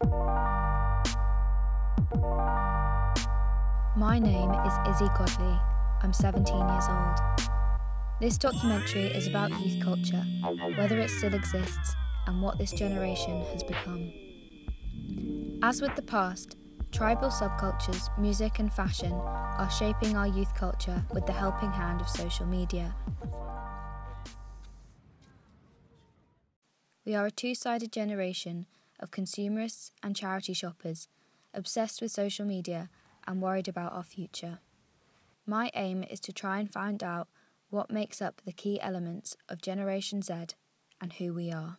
My name is Izzy Godley. I'm 17 years old. This documentary is about youth culture, whether it still exists, and what this generation has become. As with the past, tribal subcultures, music and fashion are shaping our youth culture with the helping hand of social media. We are a two-sided generation of consumerists and charity shoppers, obsessed with social media and worried about our future. My aim is to try and find out what makes up the key elements of Generation Z and who we are.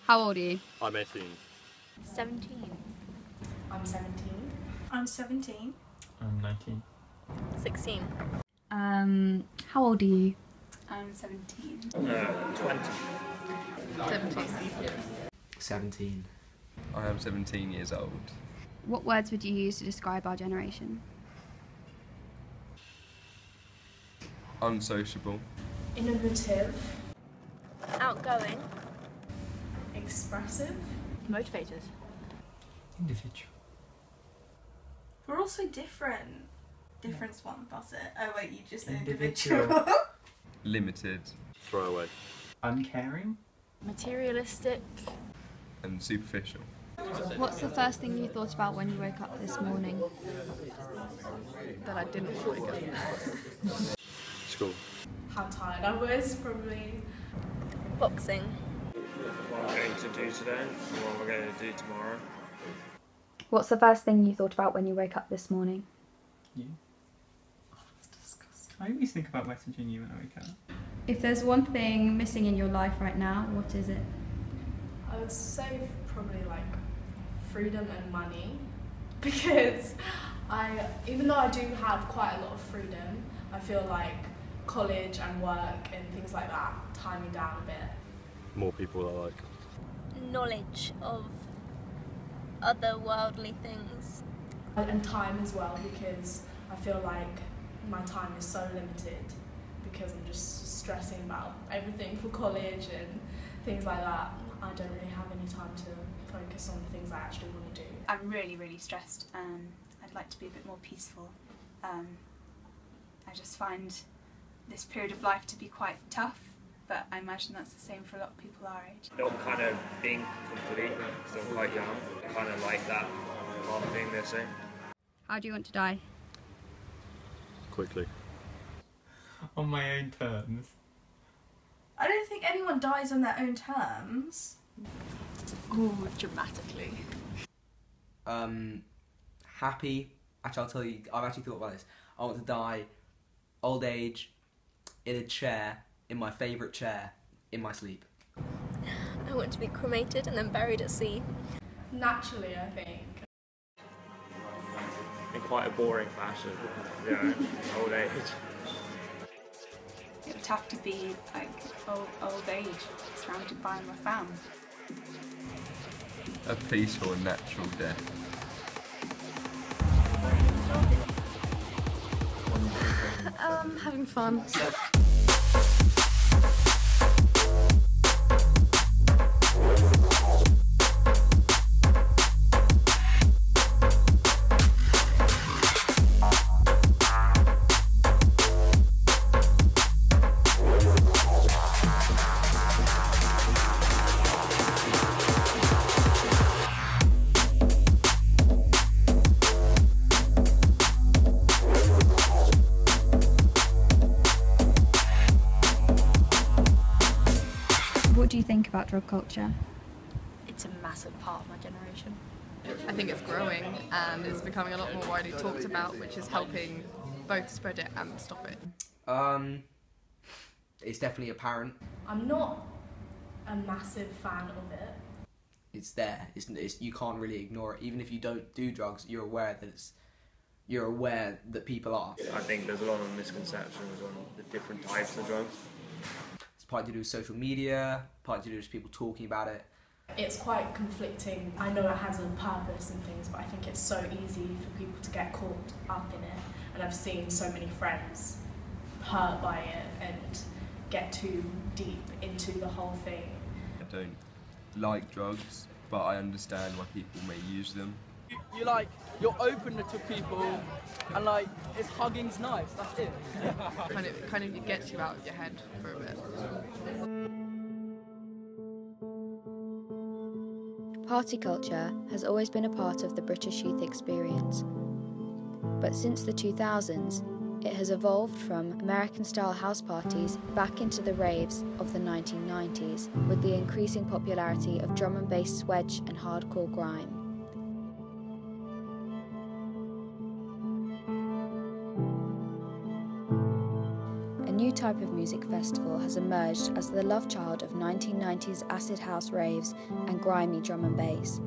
How old are you? I'm 18. 17. I'm 17. I'm 17. I'm 19. 16. How old are you? I'm 17. 20. 17. 17. I am 17 years old. What words would you use to describe our generation? Unsociable. Innovative. Outgoing. Expressive. Motivated. Individual. We're also different. Difference one, that's it. Oh wait, you just said Individual. individual. Limited. Throwaway. Uncaring. Materialistic. And superficial. What's the first thing you thought about when you woke up this morning? That I didn't wake up. School. How tired I was, probably. Boxing. What I'm going to do today and what we're going to do tomorrow. What's the first thing you thought about when you woke up this morning? You. Oh, that's disgusting. I always think about messaging you when I wake up. If there's one thing missing in your life right now, what is it? I would say probably like freedom and money, because even though I do have quite a lot of freedom, I feel like college and work and things like that tie me down a bit. More people I like. Knowledge of otherworldly things. And time as well, because I feel like my time is so limited because I'm just stressing about everything for college and things like that. I don't really have any time to focus on the things I actually want to do. I'm really stressed and I'd like to be a bit more peaceful. I just find this period of life to be quite tough, but I imagine that's the same for a lot of people our age. Not kind of being complete because I'm quite young. I kind of like that part of being missing. How do you want to die? Quickly. On my own terms. I don't think anyone dies on their own terms. Ooh, dramatically. Happy. Actually, I'll tell you, I've actually thought about this. I want to die old age, in a chair, in my favourite chair, in my sleep. I want to be cremated and then buried at sea. Naturally, I think. In quite a boring fashion, you know, old age. It would have to be like old age, surrounded by my fam. A peaceful and natural death. Having fun. What do you think about drug culture? It's a massive part of my generation. I think it's growing and it's becoming a lot more widely talked about, which is helping both spread it and stop it. It's definitely apparent. I'm not a massive fan of it. It's there. It's you can't really ignore it. Even if you don't do drugs, you're aware that people are. I think there's a lot of misconceptions on the different types of drugs. It's partly to do with social media, partly to do with people talking about it. It's quite conflicting. I know it has a purpose and things, but I think it's so easy for people to get caught up in it. And I've seen so many friends hurt by it and get too deep into the whole thing. I don't like drugs, but I understand why people may use them. You're open to people, and like, it's hugging's nice, that's it. kind of it gets you out of your head for a bit. Party culture has always been a part of the British youth experience, but since the 2000s, it has evolved from American-style house parties back into the raves of the 1990s, with the increasing popularity of drum and bass swedge and hardcore grime. A new type of music festival has emerged as the love child of 1990s acid house raves and grimy drum and bass.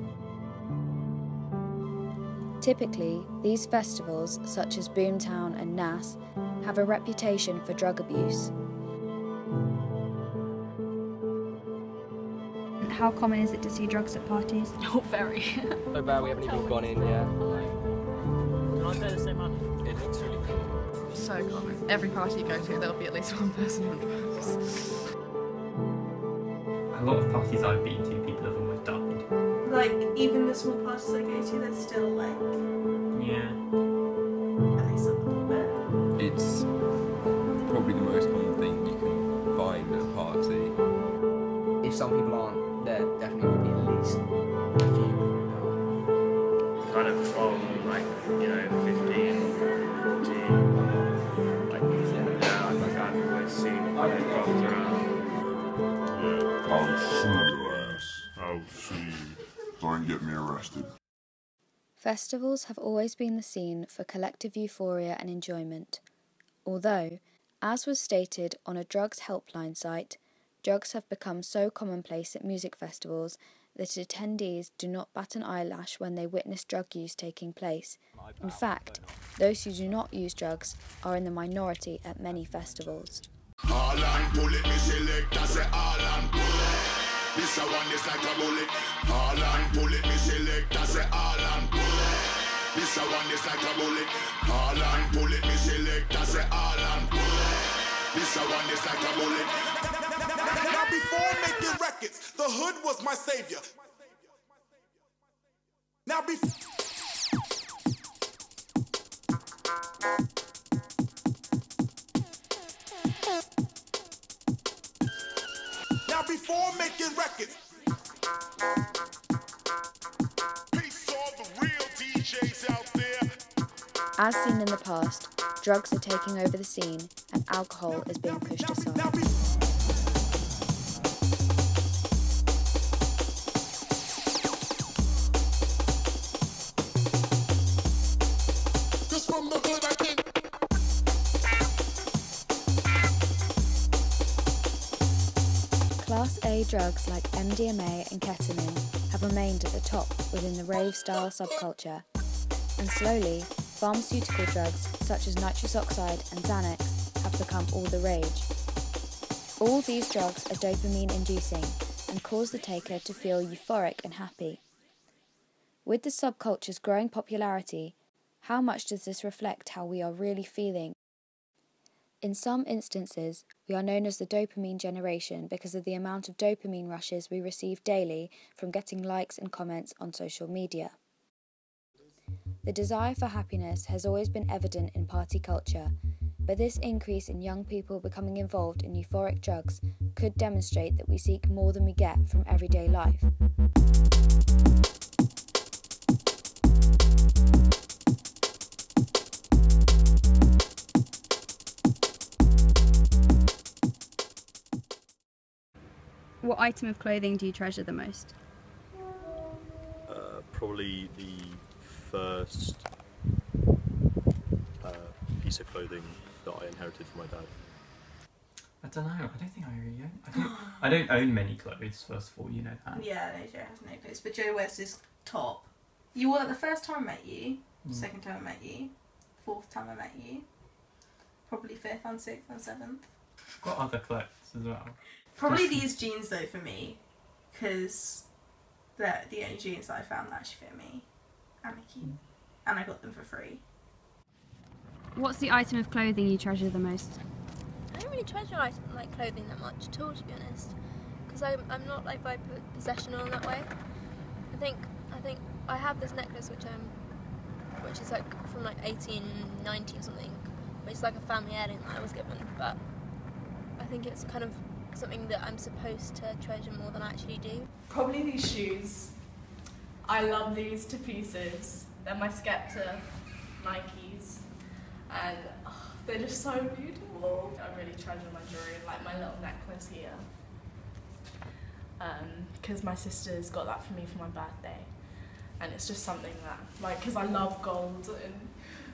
Typically, these festivals, such as Boomtown and NAS, have a reputation for drug abuse. How common is it to see drugs at parties? Oh, very. So bad we haven't even gone in yet. Can I say the same man? It looks really cool. So common. Every party you go to, there'll be at least one person on drugs. A lot of parties I've been to, people have almost died. Like, even the small parties I go to, there's still like, Yeah. at least a little bit. It's probably the most common thing you can find at a party. If some people aren't, there definitely will be at least a few. Kind of from like, 15, 14. Like, yeah, I think I've always seen drugs around. I'll sue your ass. I'll sue you. Don't get me arrested. Festivals have always been the scene for collective euphoria and enjoyment, although, as was stated on a drugs helpline site, drugs have become so commonplace at music festivals that attendees do not bat an eyelash when they witness drug use taking place. In fact, those who do not use drugs are in the minority at many festivals. This a one is like a bullet. All and pull it, me select. I say all and pull it. This a one is like a bullet. All and pull it, me select. I say all and pull it. This a one is like a bullet. Now before making records, the hood was my savior. Now before. Before making records, peace to all the real DJs out there. As seen in the past, drugs are taking over the scene and alcohol is being pushed aside. From the hood I came. Class A drugs like MDMA and ketamine have remained at the top within the rave-style subculture, and slowly, pharmaceutical drugs such as nitrous oxide and Xanax have become all the rage. All these drugs are dopamine-inducing and cause the taker to feel euphoric and happy. With the subculture's growing popularity, how much does this reflect how we are really feeling? In some instances, we are known as the dopamine generation because of the amount of dopamine rushes we receive daily from getting likes and comments on social media. The desire for happiness has always been evident in party culture, but this increase in young people becoming involved in euphoric drugs could demonstrate that we seek more than we get from everyday life. What item of clothing do you treasure the most? Probably the first piece of clothing that I inherited from my dad. I don't know. I don't think I really own. I don't own many clothes. First of all, you know that. Yeah, no, Joe has no clothes, but Joe wears his top. You wore that the first time I met you, second time I met you, fourth time I met you, probably fifth and sixth and seventh. I've got other clothes as well. Probably these jeans though for me, because they're the only jeans that I found that actually fit me and are cute, and I got them for free. What's the item of clothing you treasure the most? I don't really treasure like clothing that much at all, to be honest, because I'm not like very possessional in that way. think I have this necklace which is like from like 1890 or something, which is like a family heirloom that I was given, but I think it's kind of something that I'm supposed to treasure more than I actually do. Probably these shoes. I love these to pieces. They're my Skepta Nikes, and they're just so beautiful. I really treasure my jewelry, like my little necklace here, because my sister's got that for me for my birthday, and it's just something that, like, because I love gold and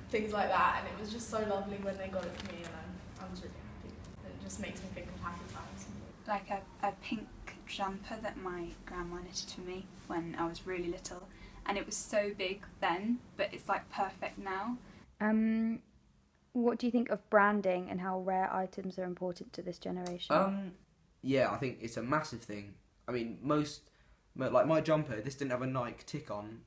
things like that, and it was just so lovely when they got it for me, and I was really happy. It just makes me think of happy times. Like a pink jumper that my grandma knitted for me when I was really little, and it was so big then, but it's like perfect now. What do you think of branding and how rare items are important to this generation? Yeah, I think it's a massive thing. I mean, like my jumper, this didn't have a Nike tick on,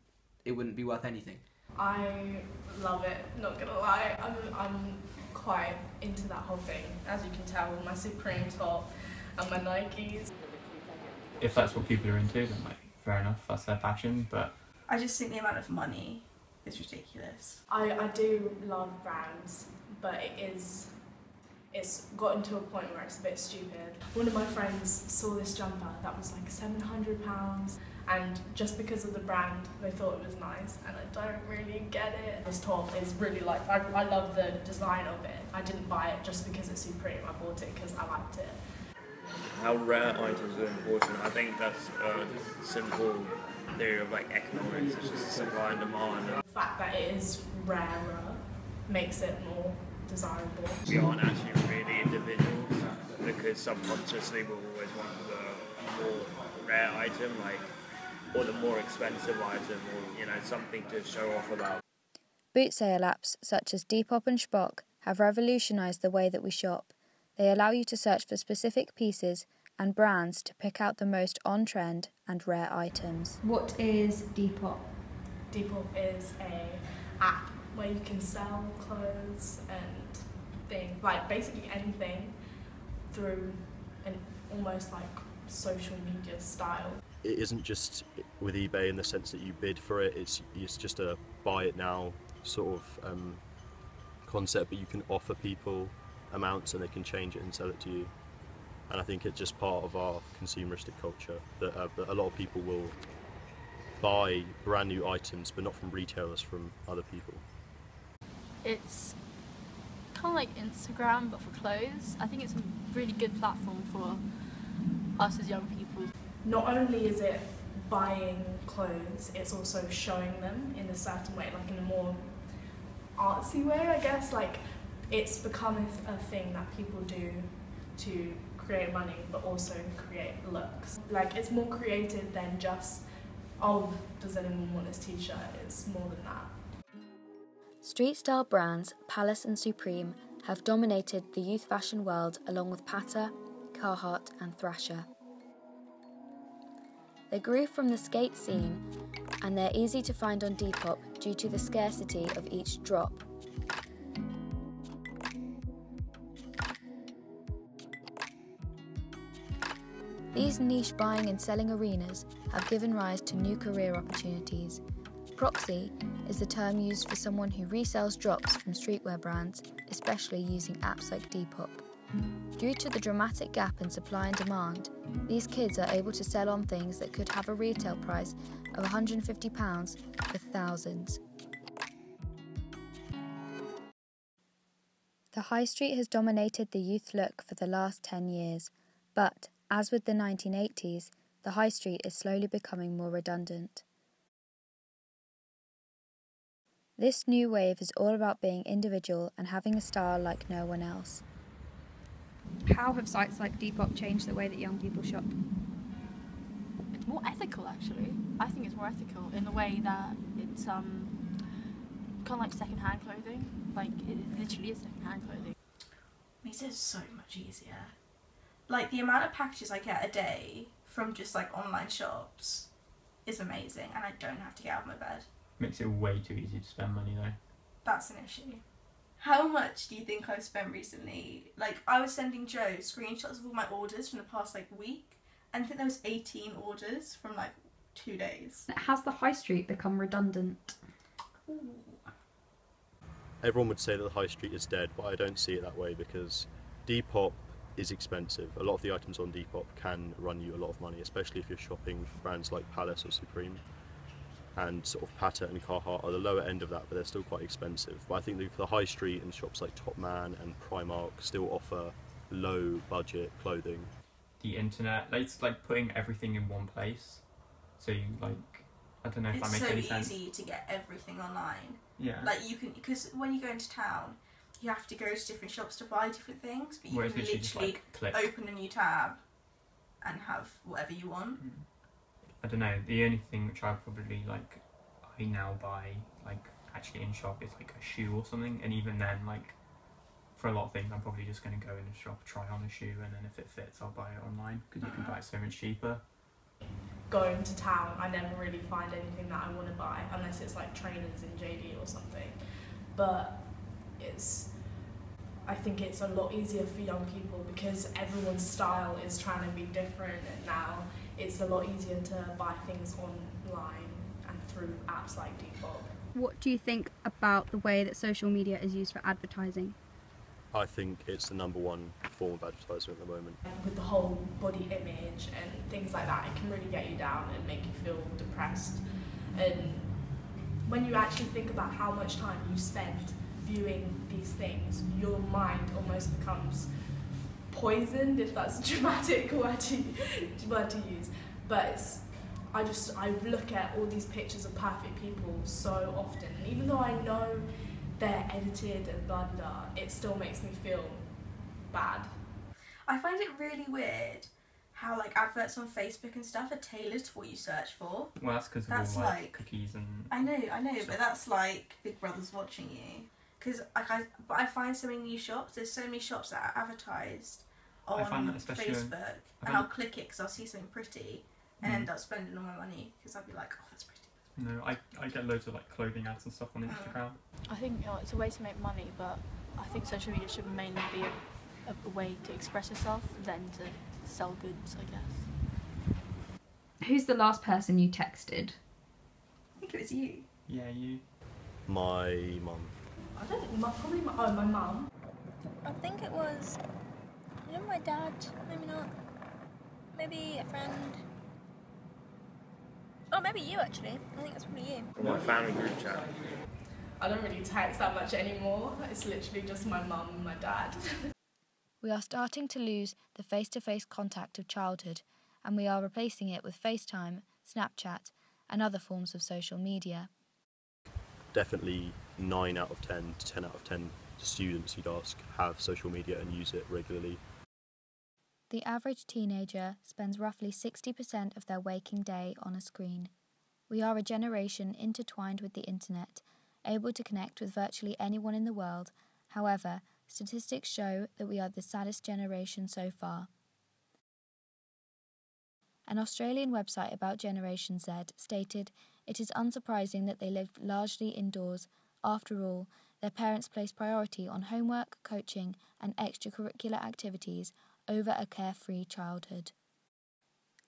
it wouldn't be worth anything. I love it, not gonna lie. I'm quite into that whole thing, as you can tell with my Supreme top and my Nikes. If that's what people are into, then like fair enough, that's their passion. But I just think the amount of money is ridiculous. I do love brands, but it's gotten to a point where it's a bit stupid. One of my friends saw this jumper that was like £700, and just because of the brand they thought it was nice, and I don't really get it. This top is really like, I love the design of it. I didn't buy it just because it's Supreme, I bought it because I liked it. How rare items are important, I think that's a simple theory of like economics. It's just supply and demand. The fact that it is rarer makes it more desirable. We aren't actually really individuals, because subconsciously we always want the more rare item, like, or the more expensive item, or, you know, something to show off about. Boot sale apps such as Depop and Shpock have revolutionised the way that we shop. They allow you to search for specific pieces and brands to pick out the most on-trend and rare items. What is Depop? Depop is an app where you can sell clothes and things, like basically anything, through an almost like social media style. It isn't just with eBay in the sense that you bid for it, it's just a buy it now sort of concept, but you can offer people amounts and they can change it and sell it to you. And I think it's just part of our consumeristic culture that a lot of people will buy brand new items, but not from retailers, from other people. It's kind of like Instagram but for clothes. I think it's a really good platform for us as young people. Not only is it buying clothes, it's also showing them in a certain way, like in a more artsy way, I guess. Like, it's become a thing that people do to create money but also create looks. Like, it's more creative than just, oh, does anyone want this t-shirt? It's more than that. Street style brands Palace and Supreme have dominated the youth fashion world, along with Patta, Carhartt and Thrasher. They grew from the skate scene, and they're easy to find on Depop due to the scarcity of each drop. These niche buying and selling arenas have given rise to new career opportunities. Proxy is the term used for someone who resells drops from streetwear brands, especially using apps like Depop. Due to the dramatic gap in supply and demand, these kids are able to sell on things that could have a retail price of £150 for thousands. The high street has dominated the youth look for the last 10 years, but, as with the 1980s, the high street is slowly becoming more redundant. This new wave is all about being individual and having a style like no one else. How have sites like Depop changed the way that young people shop? It's more ethical, actually. I think it's more ethical in the way that it's kind of like second-hand clothing. Like, it literally is second-hand clothing. Makes it so much easier. Like, the amount of packages I get a day from just like online shops is amazing, and I don't have to get out of my bed. Makes it way too easy to spend money though. That's an issue. How much do you think I've spent recently? Like, I was sending Joe screenshots of all my orders from the past like week, and I think there was 18 orders from like 2 days. Has the high street become redundant? Ooh. Everyone would say that the high street is dead, but I don't see it that way because Depop is expensive. A lot of the items on Depop can run you a lot of money, especially if you're shopping for brands like Palace or Supreme. And sort of Patta and Carhartt are the lower end of that, but they're still quite expensive. But I think the high street and shops like Topman and Primark still offer low budget clothing. The internet, it's like putting everything in one place. So you like, I don't know if that makes any sense. It's so easy to get everything online. Yeah. Like you can, because when you go into town, you have to go to different shops to buy different things, but you Whereas can literally just, literally like, click. open a new tab and have whatever you want. I don't know, the only thing which I probably like, I now buy like actually in shop is like a shoe or something, and even then like for a lot of things I'm probably just going to go in a shop, try on a shoe, and then if it fits I'll buy it online because you can buy it so much cheaper. Going to town, I never really find anything that I want to buy unless it's like trainers in JD or something. But I think it's a lot easier for young people because everyone's style is trying to be different, and now it's a lot easier to buy things online and through apps like Depop. What do you think about the way that social media is used for advertising? I think it's the #1 form of advertisement at the moment. With the whole body image and things like that, it can really get you down and make you feel depressed. And when you actually think about how much time you spend viewing these things, your mind almost becomes poisoned, if that's a dramatic word to use. But I look at all these pictures of perfect people so often, and even though I know they're edited and blah blah blah, it still makes me feel bad. I find it really weird how like adverts on Facebook and stuff are tailored to what you search for. Well, that's because of all like cookies and... I know, but that's like Big Brother's watching you. Because I find so many new shops, there's so many shops that are advertised on Facebook, and I'll click it because I'll see something pretty and end up spending all my money because I'll be like, oh, that's pretty. No, I get loads of like clothing ads and stuff on Instagram. I think it's a way to make money, but I think social media should mainly be a way to express yourself than to sell goods, I guess. Who's the last person you texted? I think it was you. Yeah, you. My mum. I don't think, probably my mum. I think it was, my dad, maybe not. Maybe a friend. Oh, maybe you actually. I think it's probably you. My family group chat. I don't really text that much anymore. It's literally just my mum and my dad. We are starting to lose the face-to-face contact of childhood, and we are replacing it with FaceTime, Snapchat, and other forms of social media. Definitely 9 out of 10 to 10 out of 10 students you'd ask have social media and use it regularly. The average teenager spends roughly 60% of their waking day on a screen. We are a generation intertwined with the internet, able to connect with virtually anyone in the world. However, statistics show that we are the saddest generation so far. An Australian website about Generation Z stated, "It is unsurprising that they live largely indoors. After all, their parents place priority on homework, coaching, and extracurricular activities over a carefree childhood."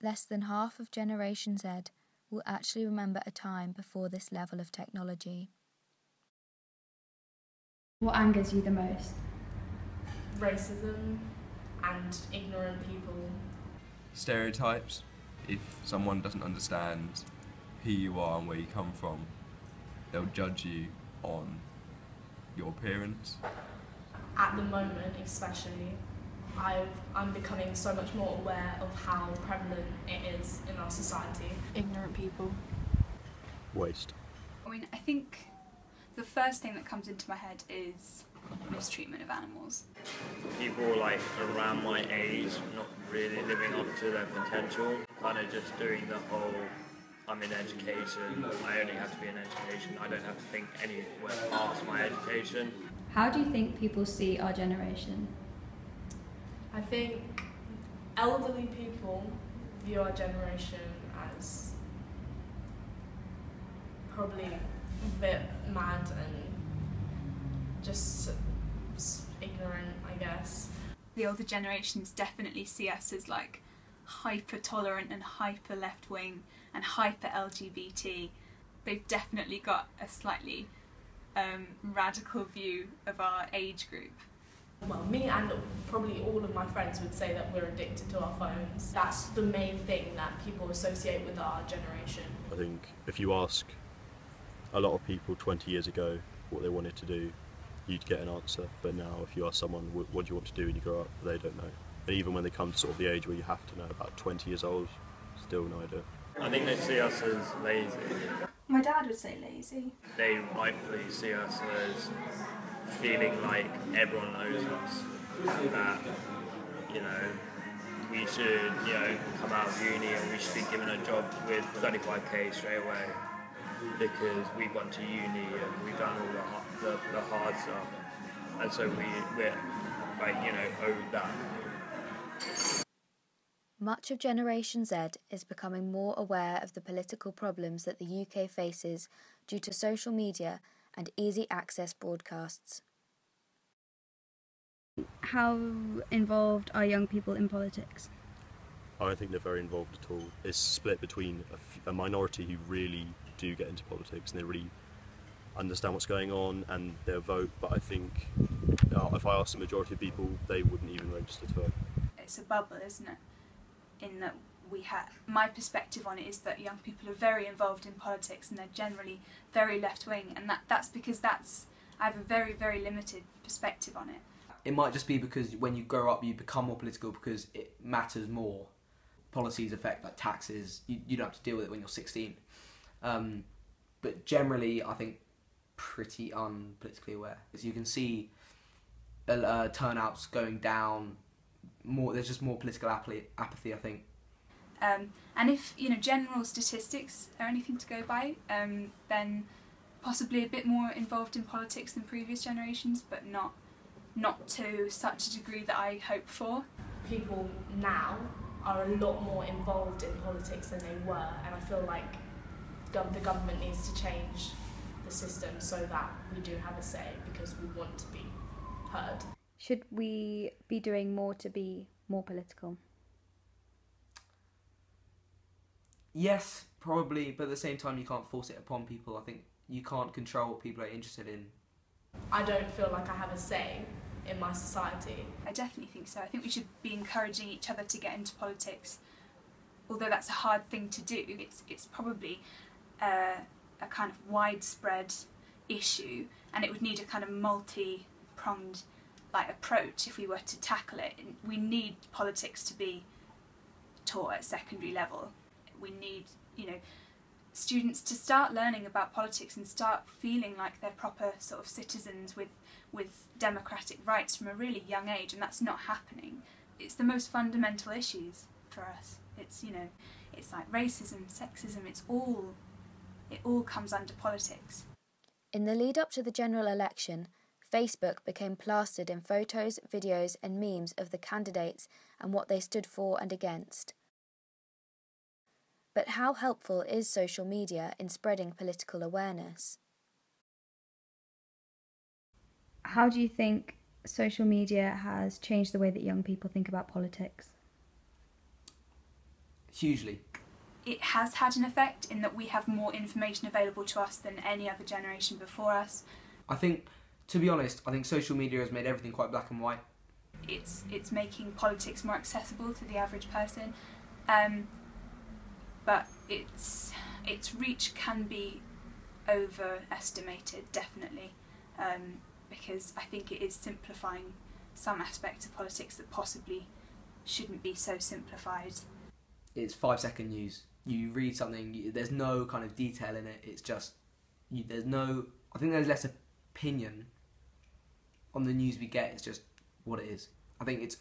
Less than half of Generation Z will actually remember a time before this level of technology. What angers you the most? Racism and ignorant people. Stereotypes. If someone doesn't understand who you are and where you come from, they'll judge you on your appearance. At the moment especially, I'm becoming so much more aware of how prevalent it is in our society. Ignorant people. Waste. I mean, I think the first thing that comes into my head is mistreatment of animals. People like around my age not really living up to their potential, kind of just doing the whole, I'm in education, I only have to be in education, I don't have to think anywhere past my education. How do you think people see our generation? I think elderly people view our generation as probably a bit mad and just ignorant, I guess. The older generations definitely see us as like hyper tolerant and hyper left wing and hyper LGBT. They've definitely got a slightly radical view of our age group. Well, me and probably all of my friends would say that we're addicted to our phones. That's the main thing that people associate with our generation. I think if you ask a lot of people 20 years ago what they wanted to do, you'd get an answer. But now if you ask someone what do you want to do when you grow up, they don't know. And even when they come to sort of the age where you have to know, about 20 years old, still no idea. I think they see us as lazy. My dad would say lazy. They rightfully see us as feeling like everyone knows us, that, you know, we should, you know, come out of uni and we should be given a job with 35k straight away because we've gone to uni and we've done all the hard stuff, and so we're like, you know, owed that. Much of Generation Z is becoming more aware of the political problems that the UK faces due to social media and easy access broadcasts. How involved are young people in politics? I don't think they're very involved at all. It's split between a minority who really do get into politics and they really understand what's going on and they'll vote, but I think if I asked the majority of people, they wouldn't even register to vote. It's a bubble, isn't it? In that my perspective on it is that young people are very involved in politics and they're generally very left-wing, and that's because I have a very, very limited perspective on it. It might just be because when you grow up you become more political because it matters more. Policies affect like taxes, you don't have to deal with it when you're 16. But generally I think pretty unpolitically aware. As you can see turnouts going down, there's just more political apathy I think. And if, you know, general statistics are anything to go by, then possibly a bit more involved in politics than previous generations, but not to such a degree that I hope for. People now are a lot more involved in politics than they were, and I feel like the government needs to change the system so that we do have a say because we want to be heard. Should we be doing more to be more political? Yes, probably, but at the same time you can't force it upon people. I think you can't control what people are interested in. I don't feel like I have a say in my society. I definitely think so. I think we should be encouraging each other to get into politics. Although that's a hard thing to do, it's probably a kind of widespread issue, and it would need a kind of multi-pronged approach if we were to tackle it. We need politics to be taught at secondary level. We need, you know, students to start learning about politics and start feeling like they're proper sort of citizens with democratic rights from a really young age, and that's not happening. It's the most fundamental issues for us. It's, you know, it's like racism, sexism, it all comes under politics. In the lead up to the general election, Facebook became plastered in photos, videos and memes of the candidates and what they stood for and against. But how helpful is social media in spreading political awareness? How do you think social media has changed the way that young people think about politics? Hugely. It has had an effect in that we have more information available to us than any other generation before us. I think, to be honest, I think social media has made everything quite black and white. It's making politics more accessible to the average person, but its reach can be overestimated, definitely, because I think it is simplifying some aspects of politics that possibly shouldn't be so simplified. It's 5-second news. You read something, there's no kind of detail in it, it's just, I think there's less opinion on the news we get, it's just what it is. I think it's,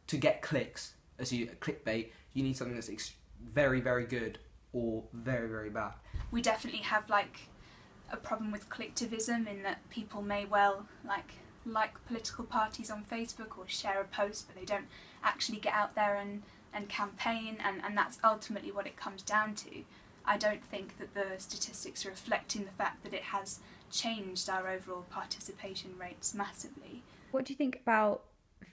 to get clicks, clickbait, you need something that's very, very good or very, very bad. We definitely have a problem with collectivism in that people may well like political parties on Facebook or share a post, but they don't actually get out there and campaign, and that's ultimately what it comes down to. I don't think that the statistics are reflecting the fact that it has changed our overall participation rates massively. What do you think about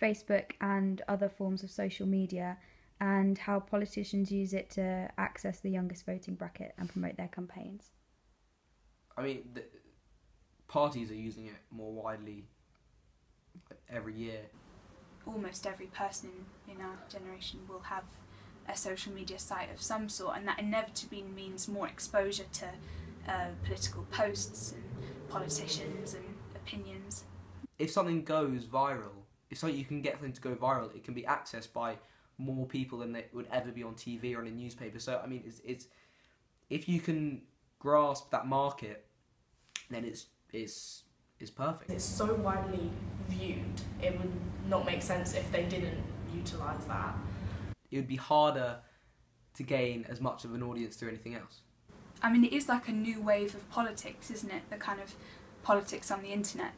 Facebook and other forms of social media and how politicians use it to access the youngest voting bracket and promote their campaigns? I mean, parties are using it more widely every year. Almost every person in our generation will have a social media site of some sort, and that inevitably means more exposure to political posts and politicians and opinions. If something goes viral, if you can get something to go viral, it can be accessed by more people than it would ever be on TV or in a newspaper. So I mean, it's if you can grasp that market, then it's perfect. It's so widely viewed, it would not make sense if they didn't utilise that. It would be harder to gain as much of an audience through anything else. I mean, it is like a new wave of politics, isn't it? The kind of politics on the internet.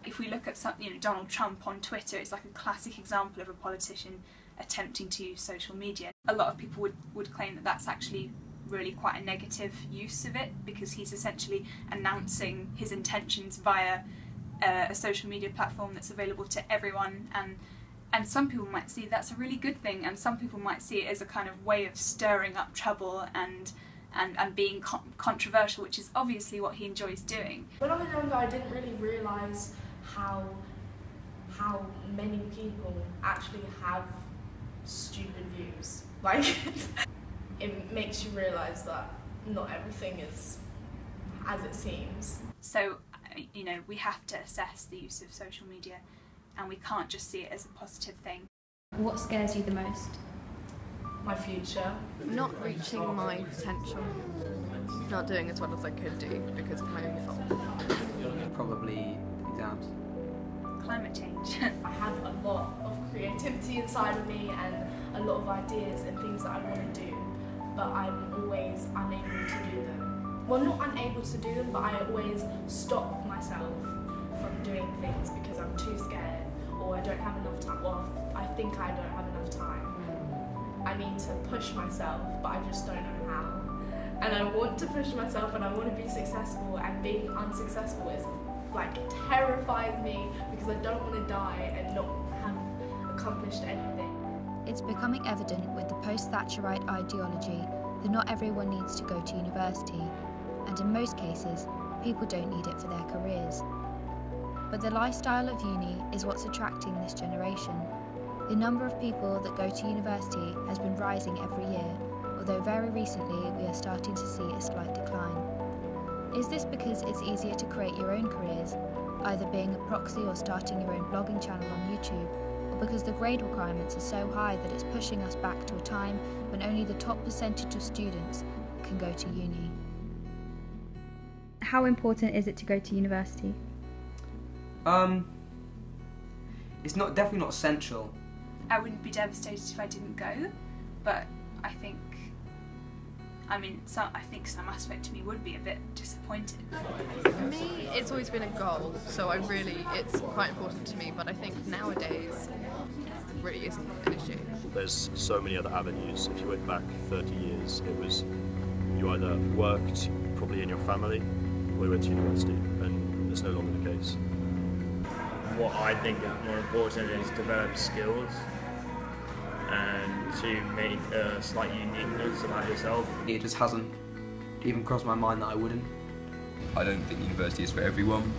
If we look at Donald Trump on Twitter, it's like a classic example of a politician attempting to use social media. A lot of people would claim that that's actually really quite a negative use of it, because he's essentially announcing his intentions via a social media platform that's available to everyone, and some people might see that's a really good thing, and some people might see it as a kind of way of stirring up trouble and being controversial, which is obviously what he enjoys doing. When I was younger, I didn't really realise how many people actually have stupid views. Like, it makes you realise that not everything is as it seems. So, we have to assess the use of social media, and we can't just see it as a positive thing. What scares you the most? My future. Not reaching my potential. Not doing as well as I could do because of my own fault. Probably exams. Climate change. I have a lot of creativity inside of me and a lot of ideas and things that I want to do, but I'm always unable to do them. Well, not unable to do them, but I always stop myself from doing things because I'm too scared, or I don't have enough time, or I think I don't have enough time. I need to push myself, but I just don't know how. And I want to push myself and I want to be successful, and being unsuccessful is terrifies me because I don't want to die and not have accomplished anything. It's becoming evident with the post-Thatcherite ideology that not everyone needs to go to university, and in most cases, people don't need it for their careers. But the lifestyle of uni is what's attracting this generation. The number of people that go to university has been rising every year, although very recently we are starting to see a slight decline. Is this because it's easier to create your own careers, either being a proxy or starting your own blogging channel on YouTube, or because the grade requirements are so high that it's pushing us back to a time when only the top percentage of students can go to uni? How important is it to go to university? It's definitely not essential. I wouldn't be devastated if I didn't go, but I think some aspect of me would be a bit disappointed. For me, it's always been a goal, so it's quite important to me, but I think nowadays it really isn't an issue. There's so many other avenues. If you went back 30 years, it was you either worked probably in your family or you went to university, and it's no longer the case. What I think is more important is develop skills and to make a slight uniqueness about yourself. It just hasn't even crossed my mind that I wouldn't. I don't think university is for everyone.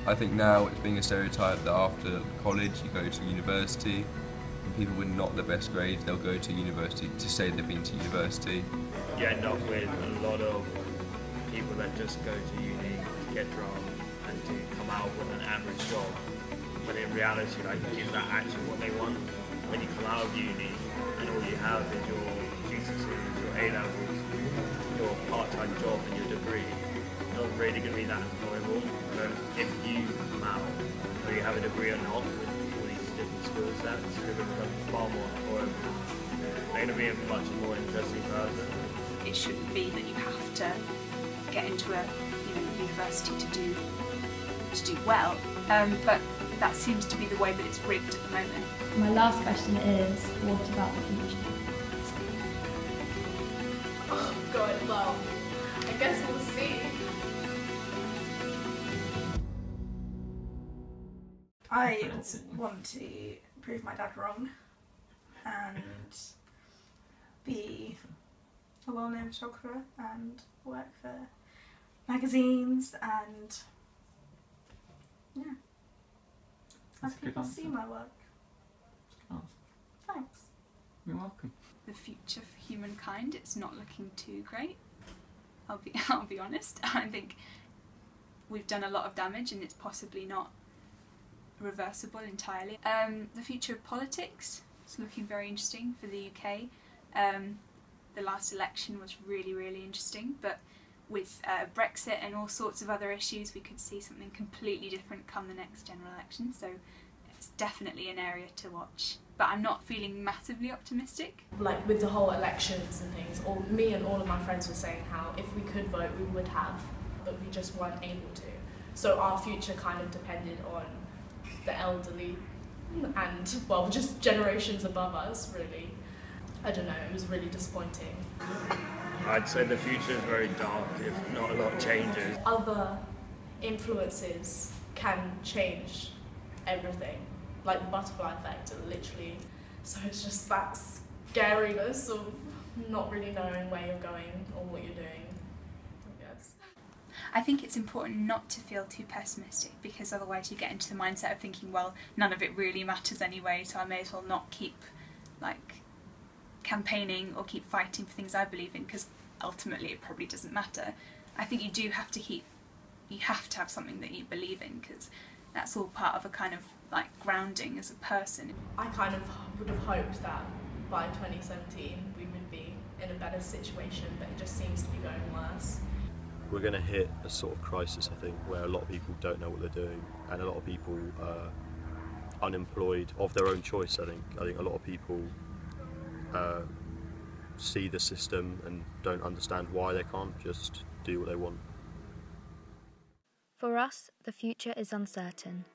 I think now it's being a stereotype that after college you go to university, and people with not the best grades, they'll go to university to say they've been to university. You end up with a lot of people that just go to uni to get drunk and to come out with an average job, when in reality, is that actually what they want? When you come out of uni and all you have is your GCSEs, your A-levels, your part-time job and your degree, it's not really going to be that employable. But if you come out, whether you have a degree or not, with all these different skill sets, you're going to become far more employable. You're going to be a much more interesting person. It shouldn't be that you have to get into a university to do well, but that seems to be the way that it's rigged at the moment. My last question is, what about the future? Oh God, well, I guess we'll see. I want to prove my dad wrong. and be a well-known photographer and work for magazines and have people see my work. Thanks. You're welcome. The future for humankind, it's not looking too great. I'll be honest. I think we've done a lot of damage and it's possibly not reversible entirely. The future of politics is looking very interesting for the UK. The last election was really, really interesting, but with Brexit and all sorts of other issues, we could see something completely different come the next general election, so it's definitely an area to watch. But I'm not feeling massively optimistic. Like with the whole elections and things, me and all of my friends were saying how if we could vote, we would have, but we just weren't able to. So our future kind of depended on the elderly and, well, just generations above us, really. I don't know, it was really disappointing. I'd say the future is very dark if not a lot changes. Other influences can change everything, like the butterfly effect, literally. So it's just that scariness of not really knowing where you're going or what you're doing, I guess. I think it's important not to feel too pessimistic, because otherwise you get into the mindset of thinking, well, none of it really matters anyway, so I may as well not keep campaigning or keep fighting for things I believe in, because ultimately it probably doesn't matter. I think you have to have something that you believe in, because that's all part of a kind of grounding as a person. I kind of would have hoped that by 2017 we would be in a better situation, but it just seems to be going worse. We're going to hit a sort of crisis, I think, where a lot of people don't know what they're doing, and a lot of people are unemployed of their own choice. I think a lot of people see the system and don't understand why they can't just do what they want. For us, the future is uncertain.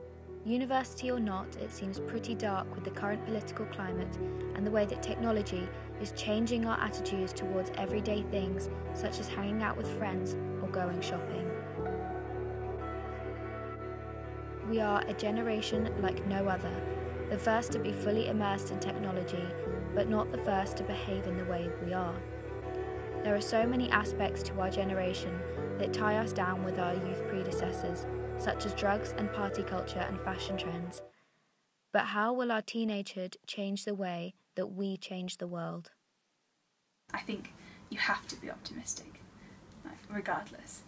University or not, it seems pretty dark with the current political climate and the way that technology is changing our attitudes towards everyday things such as hanging out with friends or going shopping. We are a generation like no other, the first to be fully immersed in technology, but not the first to behave in the way we are. There are so many aspects to our generation that tie us down with our youth predecessors, such as drugs and party culture and fashion trends. But how will our teenagehood change the way that we change the world? I think you have to be optimistic, regardless.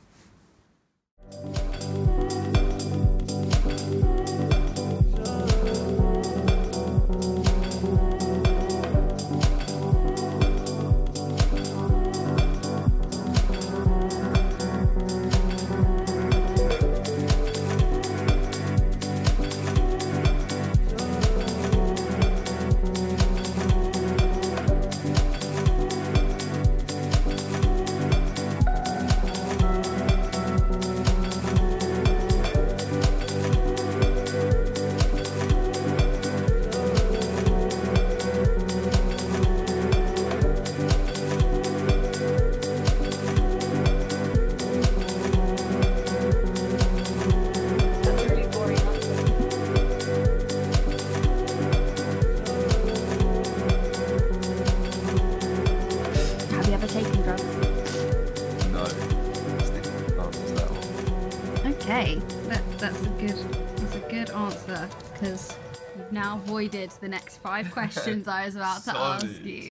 Okay, that's a good answer, because you've now avoided the next 5 questions I was about to ask you.